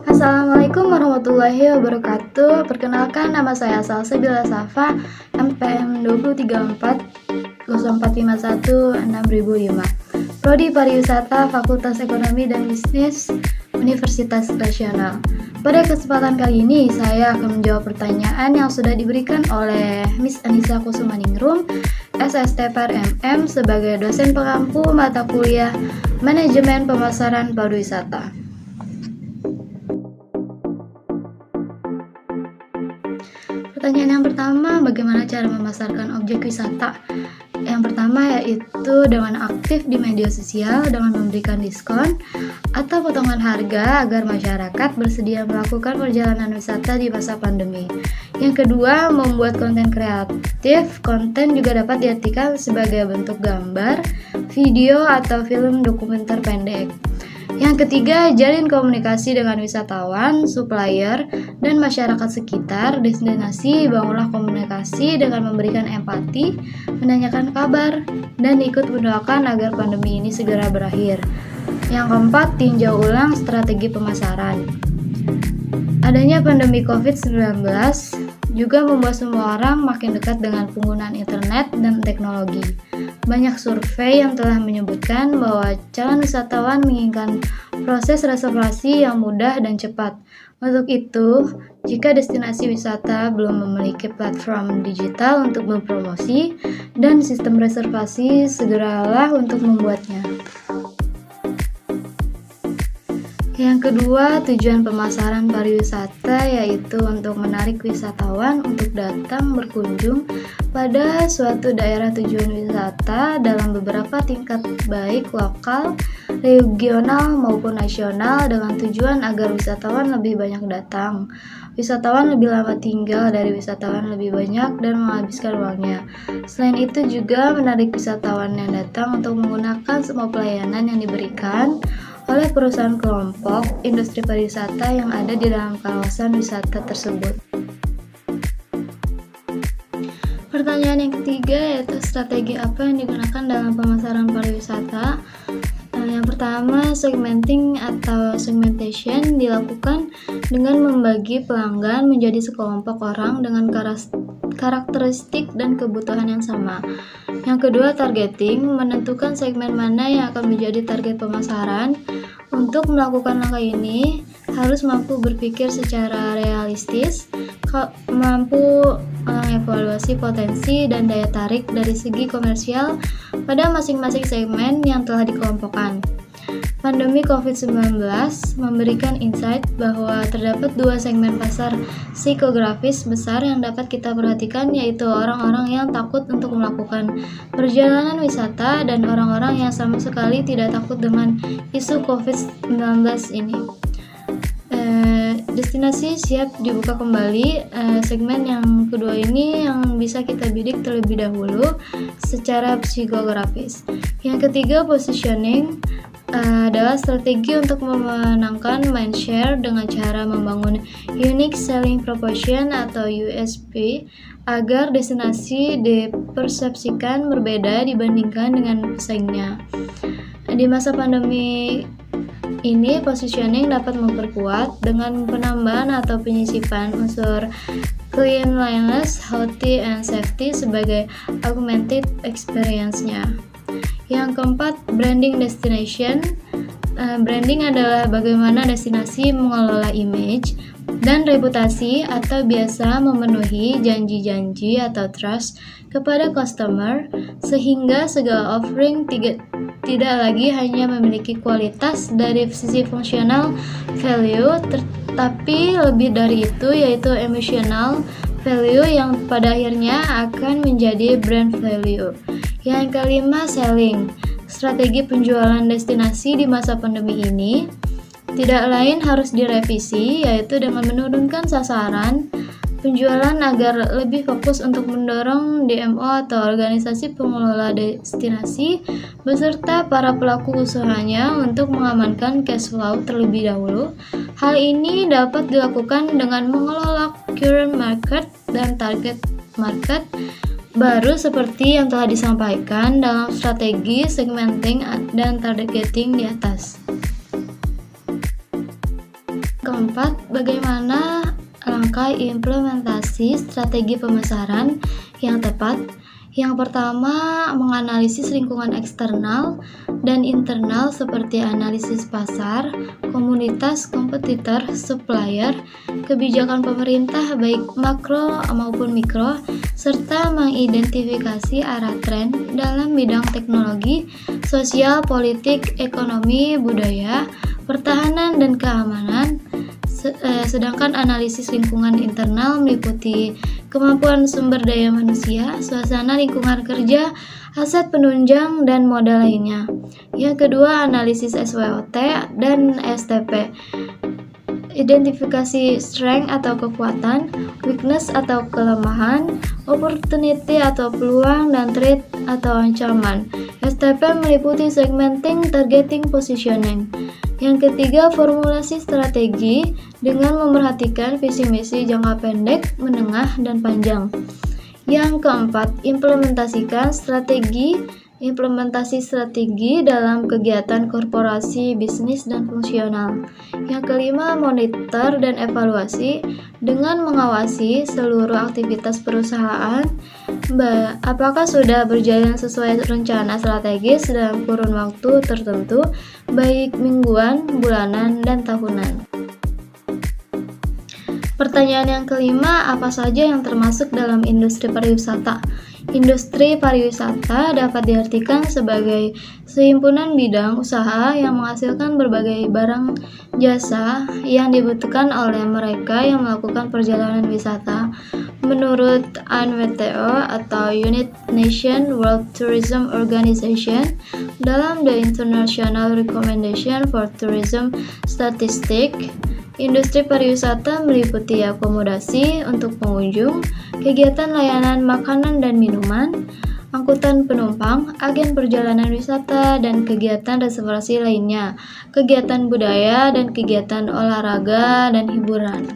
Assalamualaikum warahmatullahi wabarakatuh. Perkenalkan, nama saya Salsabila Safa, MPM 23404516005, Prodi Pariwisata, Fakultas Ekonomi dan Bisnis, Universitas Nasional. Pada kesempatan kali ini, saya akan menjawab pertanyaan yang sudah diberikan oleh Miss Anissa Kusumaningrum, SSTPR MM, sebagai dosen pengampu mata kuliah Manajemen Pemasaran Pariwisata. Pertanyaan yang pertama, bagaimana cara memasarkan objek wisata? Yang pertama yaitu dengan aktif di media sosial dengan memberikan diskon atau potongan harga agar masyarakat bersedia melakukan perjalanan wisata di masa pandemi. Yang kedua, membuat konten kreatif. Konten juga dapat diartikan sebagai bentuk gambar, video, atau film dokumenter pendek. Yang ketiga, jalin komunikasi dengan wisatawan, supplier, dan masyarakat sekitar destinasi. Bangunlah komunikasi dengan memberikan empati, menanyakan kabar, dan ikut mendoakan agar pandemi ini segera berakhir. Yang keempat, tinjau ulang strategi pemasaran. Adanya pandemi COVID-19 juga membuat semua orang makin dekat dengan penggunaan internet dan teknologi. Banyak survei yang telah menyebutkan bahwa calon wisatawan menginginkan proses reservasi yang mudah dan cepat. Untuk itu, jika destinasi wisata belum memiliki platform digital untuk berpromosi dan sistem reservasi, segeralah untuk membuatnya. Yang kedua, tujuan pemasaran pariwisata yaitu untuk menarik wisatawan untuk datang berkunjung pada suatu daerah tujuan wisata dalam beberapa tingkat baik lokal, regional maupun nasional dengan tujuan agar wisatawan lebih banyak datang, wisatawan lebih lama tinggal dari wisatawan lebih banyak dan menghabiskan uangnya. Selain itu juga menarik wisatawan yang datang untuk menggunakan semua pelayanan yang diberikan oleh perusahaan kelompok industri pariwisata yang ada di dalam kawasan wisata tersebut. Pertanyaan yang ketiga yaitu strategi apa yang digunakan dalam pemasaran pariwisata. Yang pertama, segmenting atau segmentation dilakukan dengan membagi pelanggan menjadi sekelompok orang dengan karakteristik dan kebutuhan yang sama. Yang kedua, targeting, menentukan segmen mana yang akan menjadi target pemasaran. Untuk melakukan langkah ini, harus mampu berpikir secara realistis, mampu mengevaluasi potensi dan daya tarik dari segi komersial pada masing-masing segmen yang telah dikelompokkan. Pandemi COVID-19 memberikan insight bahwa terdapat dua segmen pasar psikografis besar yang dapat kita perhatikan, yaitu orang-orang yang takut untuk melakukan perjalanan wisata dan orang-orang yang sama sekali tidak takut dengan isu COVID-19 ini. Destinasi siap dibuka kembali. Segmen yang kedua ini yang bisa kita bidik terlebih dahulu secara psikografis. Yang ketiga, positioning adalah strategi untuk memenangkan mindshare dengan cara membangun unique selling proposition atau USP agar destinasi dipersepsikan berbeda dibandingkan dengan pesaingnya. Di masa pandemi ini, positioning dapat memperkuat dengan penambahan atau penyisipan unsur cleanliness, healthy, and safety sebagai augmented experience-nya. Yang keempat, branding destination. Branding adalah bagaimana destinasi mengelola image dan reputasi atau biasa memenuhi janji-janji atau trust kepada customer sehingga segala offering tidak lagi hanya memiliki kualitas dari sisi fungsional value, tetapi lebih dari itu yaitu emotional value yang pada akhirnya akan menjadi brand value. Yang kelima, selling. Strategi penjualan destinasi di masa pandemi ini tidak lain harus direvisi, yaitu dengan menurunkan sasaran penjualan agar lebih fokus untuk mendorong DMO atau organisasi pengelola destinasi beserta para pelaku usahanya untuk mengamankan cash flow terlebih dahulu. Hal ini dapat dilakukan dengan mengelola current market dan target market baru seperti yang telah disampaikan dalam strategi segmenting dan targeting di atas. keempat, bagaimana langkah implementasi strategi pemasaran yang tepat? Yang pertama, menganalisis lingkungan eksternal dan internal seperti analisis pasar, komunitas, kompetitor, supplier, kebijakan pemerintah baik makro maupun mikro, serta mengidentifikasi arah tren dalam bidang teknologi, sosial, politik, ekonomi, budaya, pertahanan, dan keamanan. Sedangkan analisis lingkungan internal meliputi kemampuan sumber daya manusia, suasana lingkungan kerja, aset penunjang, dan modal lainnya. Yang kedua, analisis SWOT dan STP. Identifikasi strength atau kekuatan, weakness atau kelemahan, opportunity atau peluang, dan threat atau ancaman. STP meliputi segmenting, targeting, positioning. Yang ketiga, formulasi strategi dengan memerhatikan visi misi jangka pendek, menengah, dan panjang. Yang keempat, implementasi strategi dalam kegiatan korporasi, bisnis, dan fungsional. Yang kelima, monitor dan evaluasi dengan mengawasi seluruh aktivitas perusahaan, apakah sudah berjalan sesuai rencana strategis dalam kurun waktu tertentu, baik mingguan, bulanan, dan tahunan. Pertanyaan yang kelima, apa saja yang termasuk dalam industri pariwisata? Industri pariwisata dapat diartikan sebagai sehimpunan bidang usaha yang menghasilkan berbagai barang jasa yang dibutuhkan oleh mereka yang melakukan perjalanan wisata. Menurut UNWTO atau United Nations World Tourism Organization, dalam The International Recommendation for Tourism Statistics, industri pariwisata meliputi akomodasi untuk pengunjung, kegiatan layanan makanan dan minuman, angkutan penumpang, agen perjalanan wisata, dan kegiatan reservasi lainnya, kegiatan budaya, dan kegiatan olahraga dan hiburan.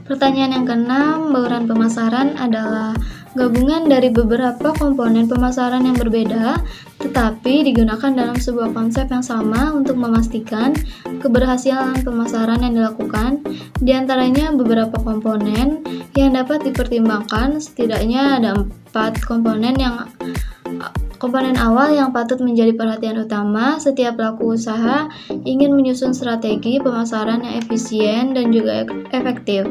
Pertanyaan yang keenam, bauran pemasaran adalah gabungan dari beberapa komponen pemasaran yang berbeda, tetapi digunakan dalam sebuah konsep yang sama untuk memastikan keberhasilan pemasaran yang dilakukan. Di antaranya beberapa komponen yang dapat dipertimbangkan, setidaknya ada 4 komponen awal yang patut menjadi perhatian utama setiap pelaku usaha ingin menyusun strategi pemasaran yang efisien dan juga efektif.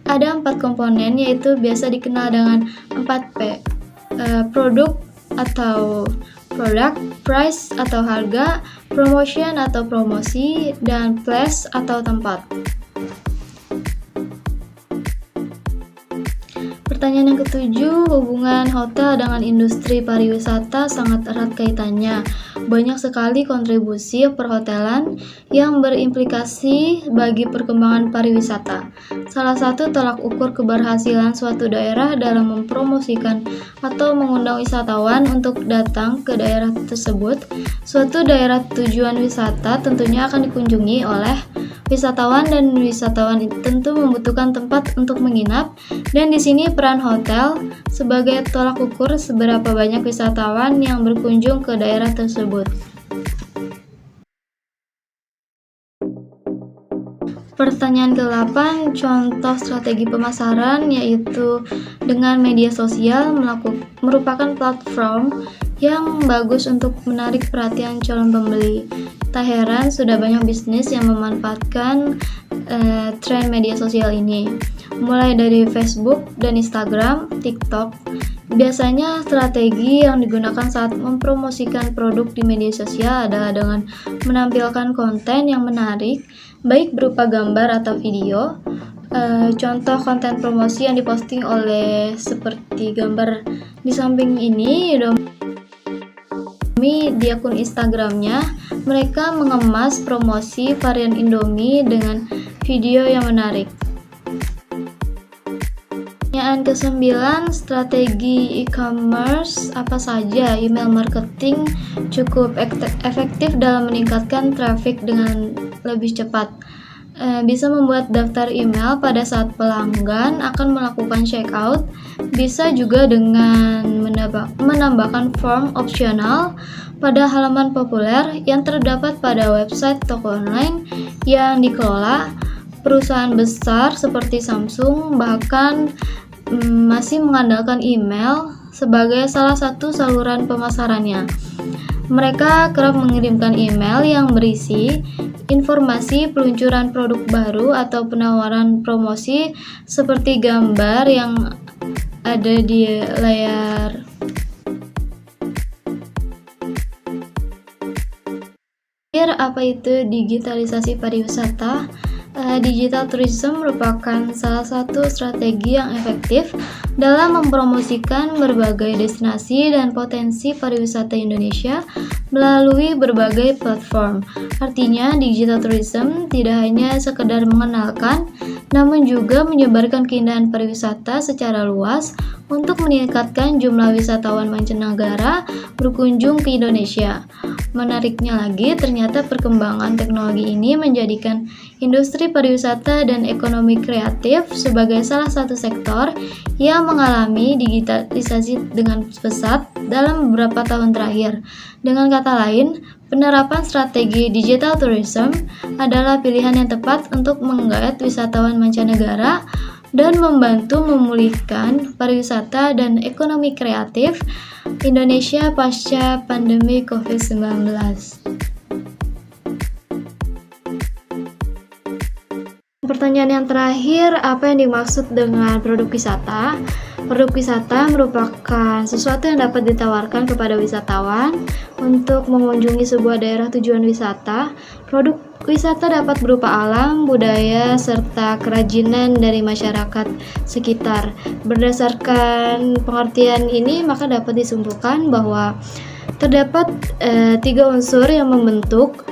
Ada 4 komponen, yaitu biasa dikenal dengan 4P. Produk atau product, price atau harga, promotion atau promosi, dan place atau tempat. Pertanyaan yang ketujuh, hubungan hotel dengan industri pariwisata sangat erat kaitannya. Banyak sekali kontribusi perhotelan yang berimplikasi bagi perkembangan pariwisata. Salah satu tolak ukur keberhasilan suatu daerah dalam mempromosikan atau mengundang wisatawan untuk datang ke daerah tersebut. Suatu daerah tujuan wisata tentunya akan dikunjungi oleh wisatawan, dan wisatawan tentu membutuhkan tempat untuk menginap, dan di sini peran hotel sebagai tolak ukur seberapa banyak wisatawan yang berkunjung ke daerah tersebut. Pertanyaan ke-8, contoh strategi pemasaran, yaitu dengan media sosial merupakan platform yang bagus untuk menarik perhatian calon pembeli. Tak heran sudah banyak bisnis yang memanfaatkan tren media sosial ini, mulai dari Facebook dan Instagram, TikTok. Biasanya strategi yang digunakan saat mempromosikan produk di media sosial adalah dengan menampilkan konten yang menarik, baik berupa gambar atau video. Contoh konten promosi yang diposting oleh seperti gambar di samping ini, di akun Instagramnya, mereka mengemas promosi varian Indomie dengan video yang menarik. Pertanyaan ke-9, strategi e-commerce apa saja? Email marketing cukup efektif dalam meningkatkan traffic dengan lebih cepat. Bisa membuat daftar email pada saat pelanggan akan melakukan checkout. Bisa juga dengan menambahkan form opsional, pada halaman populer yang terdapat pada website toko online yang dikelola perusahaan besar seperti Samsung, bahkan masih mengandalkan email sebagai salah satu saluran pemasarannya. Mereka kerap mengirimkan email yang berisi informasi peluncuran produk baru atau penawaran promosi seperti gambar yang ada di layar. Apa itu digitalisasi pariwisata? Digital tourism merupakan salah satu strategi yang efektif dalam mempromosikan berbagai destinasi dan potensi pariwisata Indonesia melalui berbagai platform. Artinya, digital tourism tidak hanya sekedar mengenalkan, namun juga menyebarkan keindahan pariwisata secara luas untuk meningkatkan jumlah wisatawan mancanegara berkunjung ke Indonesia. Menariknya lagi, ternyata perkembangan teknologi ini menjadikan industri pariwisata dan ekonomi kreatif sebagai salah satu sektor yang mengalami digitalisasi dengan pesat dalam beberapa tahun terakhir. Dengan kata lain, penerapan strategi digital tourism adalah pilihan yang tepat untuk menggait wisatawan mancanegara dan membantu memulihkan pariwisata dan ekonomi kreatif Indonesia pasca pandemi COVID-19. Pertanyaan yang terakhir, apa yang dimaksud dengan produk wisata? Produk wisata merupakan sesuatu yang dapat ditawarkan kepada wisatawan untuk mengunjungi sebuah daerah tujuan wisata. Produk wisata dapat berupa alam, budaya, serta kerajinan dari masyarakat sekitar. Berdasarkan pengertian ini, maka dapat disimpulkan bahwa terdapat 3 unsur yang membentuk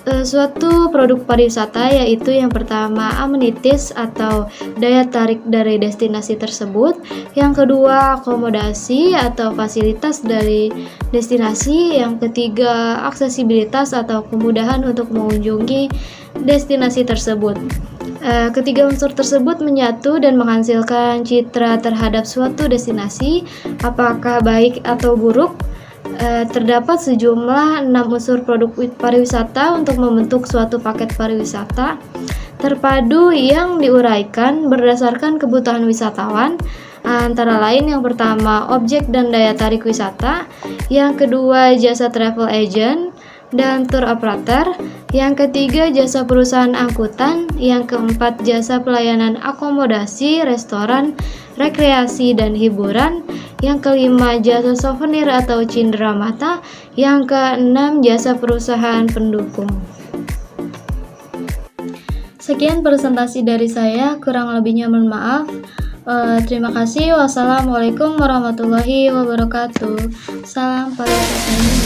suatu produk pariwisata, yaitu yang pertama amenities atau daya tarik dari destinasi tersebut, yang kedua akomodasi atau fasilitas dari destinasi, yang ketiga aksesibilitas atau kemudahan untuk mengunjungi destinasi tersebut. Ketiga unsur tersebut menyatu dan menghasilkan citra terhadap suatu destinasi, apakah baik atau buruk. Terdapat sejumlah 6 unsur produk pariwisata untuk membentuk suatu paket pariwisata terpadu yang diuraikan berdasarkan kebutuhan wisatawan, antara lain yang pertama objek dan daya tarik wisata, yang kedua jasa travel agent dan tour operator, yang ketiga jasa perusahaan angkutan, yang keempat jasa pelayanan akomodasi, restoran, rekreasi dan hiburan, yang kelima jasa souvenir atau cindera mata, yang keenam jasa perusahaan pendukung. Sekian presentasi dari saya, kurang lebihnya mohon maaf. Terima kasih. Wassalamualaikum warahmatullahi wabarakatuh. Salam pariwisata.